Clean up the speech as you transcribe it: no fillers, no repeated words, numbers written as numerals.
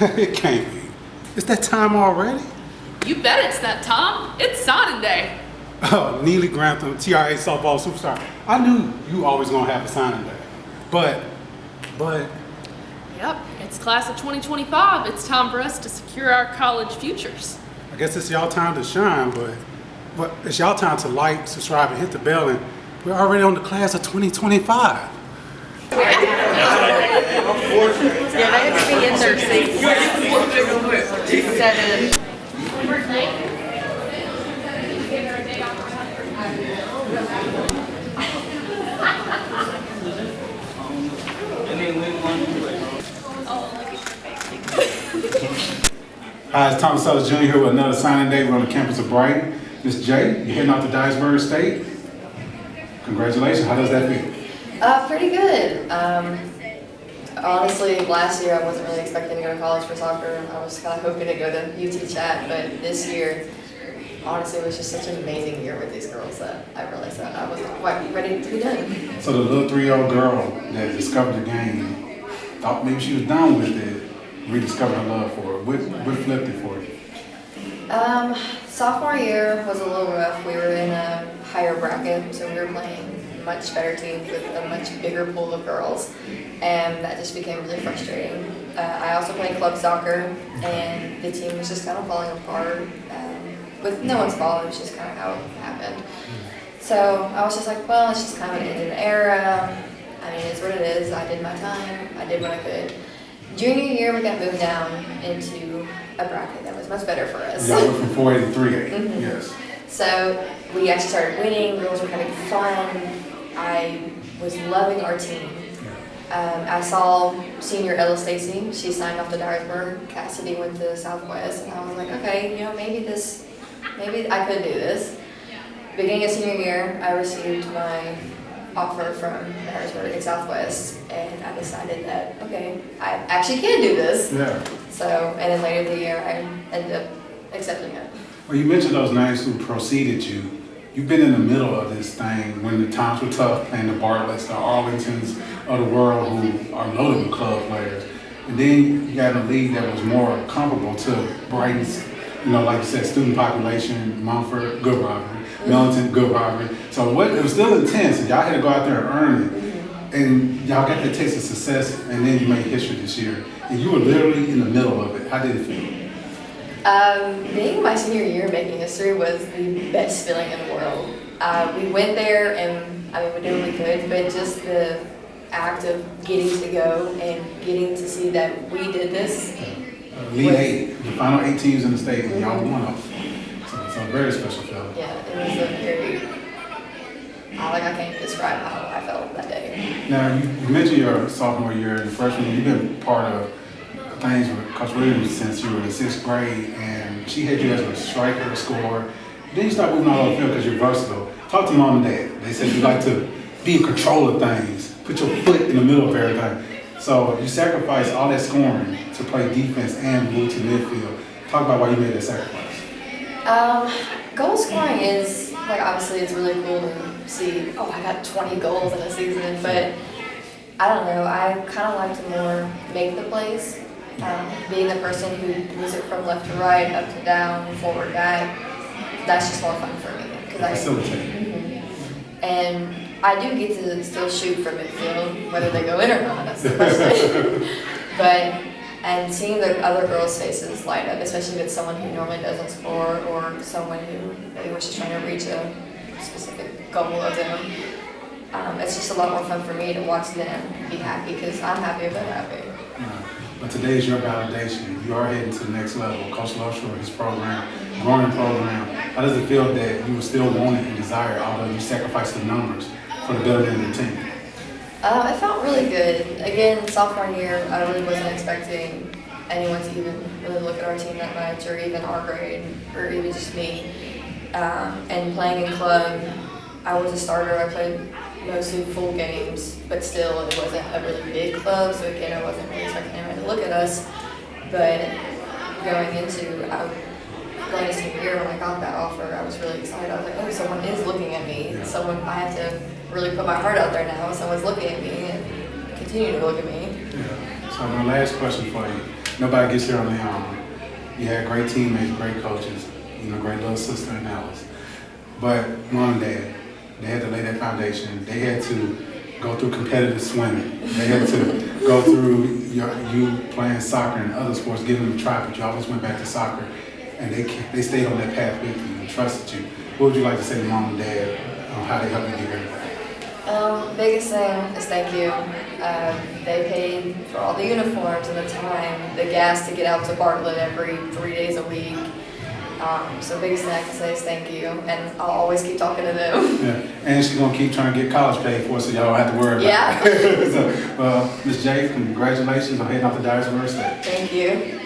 It can't be. It's that time already? You bet it's that time. It's signing day. Oh, Neely Grantham, TRA softball superstar. I knew you always gonna have a signing day. But. Yep, it's class of 2025. It's time for us to secure our college futures. I guess it's y'all time to shine, but it's y'all time to like, subscribe, and hit the bell, and we're already on the class of 2025. Yeah, they have to be in their seats. 7. Hi, it's Thomas Ellis Jr. here with another signing day. We're on the campus of Brighton. Miss J, you're heading out to Dyersburg State. Congratulations. How does that feel? Pretty good. Honestly, last year I wasn't really expecting to go to college for soccer. I was kind of hoping to go to UT Chat, but this year, honestly, it was just such an amazing year with these girls that I realized that I was quite ready to be done. So the little 3-year-old girl that discovered the game, thought maybe she was done with it, rediscovered her love for it. What flipped it for you? Sophomore year was a little rough. We were in a higher bracket, so we were playing much better teams with a much bigger pool of girls, and that just became really frustrating. I also played club soccer, and the team was just kind of falling apart with no one's fault. It was just kind of how it happened. So I was just like, well, it's just kind of an end of an era. I mean, it's what it is. I did my time. I did what I could. Junior year, we got moved down into a bracket that was much better for us. Y'all went from 4A to 3A. Mm-hmm. Yes. So we actually started winning. Girls were having fun. I was loving our team. I saw senior Ella Stacy. She signed off to Dyersburg. Cassidy went to Southwest, and I was like, okay, maybe I could do this. Beginning of senior year, I received my offer from Dyersburg at Southwest, and I decided that, okay, I actually can do this. Yeah. So, and then later in the year, I ended up accepting it. Well, you mentioned those names who preceded you. You've been in the middle of this thing when the times were tough, playing the Bartletts, the Arlingtons of the world who are loaded with club players. And then you got a league that was more comparable to Brighton's, like you said, student population, Mumford, good rivalry, Millington, good rivalry. So it was still intense, and y'all had to go out there and earn it. Mm-hmm. And y'all got that taste of success, and then you made history this year. And you were literally in the middle of it. How did it feel? Being my senior year making history was the best feeling in the world. We went there and we did what we could, but just the act of getting to go and getting to see that we did this. Lead 8, the final 8 teams in the state, and y'all won them. So it's a very special feeling. Yeah, it was a very, I can't describe how I felt that day. Now, you mentioned your sophomore year and freshman year. You've been part of things with Coach Williams since you were in 6th grade, and she had you as a striker, a scorer. Then you start moving all over the field because you're versatile. Talk to mom and dad. They said you like to be in control of things, put your foot in the middle of everything. So you sacrificed all that scoring to play defense and move to midfield. Talk about why you made that sacrifice. Goal scoring is, obviously it's really cool to see, I got 20 goals in a season, but I don't know, I kind of like to more make the plays. Being the person who moves it from left to right, up to down, forward, back, that's just more fun for me. And I do get to still shoot from midfield, whether they go in or not, that's the question. And seeing the other girls' faces light up, especially if it's someone who normally doesn't score or someone who maybe was just trying to reach a specific goal of them, it's just a lot more fun for me to watch them be happy because I'm happy if they're happy. But today is your validation. You are heading to the next level. Coach Loveshore, his program, growing program. How does it feel that you were still wanted and desired, although you sacrificed the numbers for the betterment of the team? It felt really good. Again, sophomore year, I really wasn't expecting anyone to even really look at our team that much, or even our grade, or even just me. And playing in club, I was a starter. I played mostly full games, but still it wasn't a really big club, so again I wasn't really expecting anyone to look at us. But going into senior year, when I got that offer, I was really excited. I was like, someone is looking at me. Yeah. I have to really put my heart out there now. Someone's looking at me and continue to look at me. Yeah. So my last question for you. nobody gets here on their own. You had great teammates, great coaches, great little sister in Alice. But mom and dad, they had to lay that foundation. They had to go through competitive swimming. They had to go through you playing soccer and other sports, giving them a try, but you always went back to soccer. And they stayed on that path with you and trusted you. What would you like to say to mom and dad on how they helped you get here? Biggest thing is thank you. They paid for all the uniforms and the time, the gas to get out to Bartlett every 3 days a week. So biggest thing I can say is thank you, and I'll always keep talking to them. Yeah, and she's gonna keep trying to get college paid for, so y'all don't have to worry about it. So, Ms. J, congratulations on heading off to Dyersburg State. Thank you.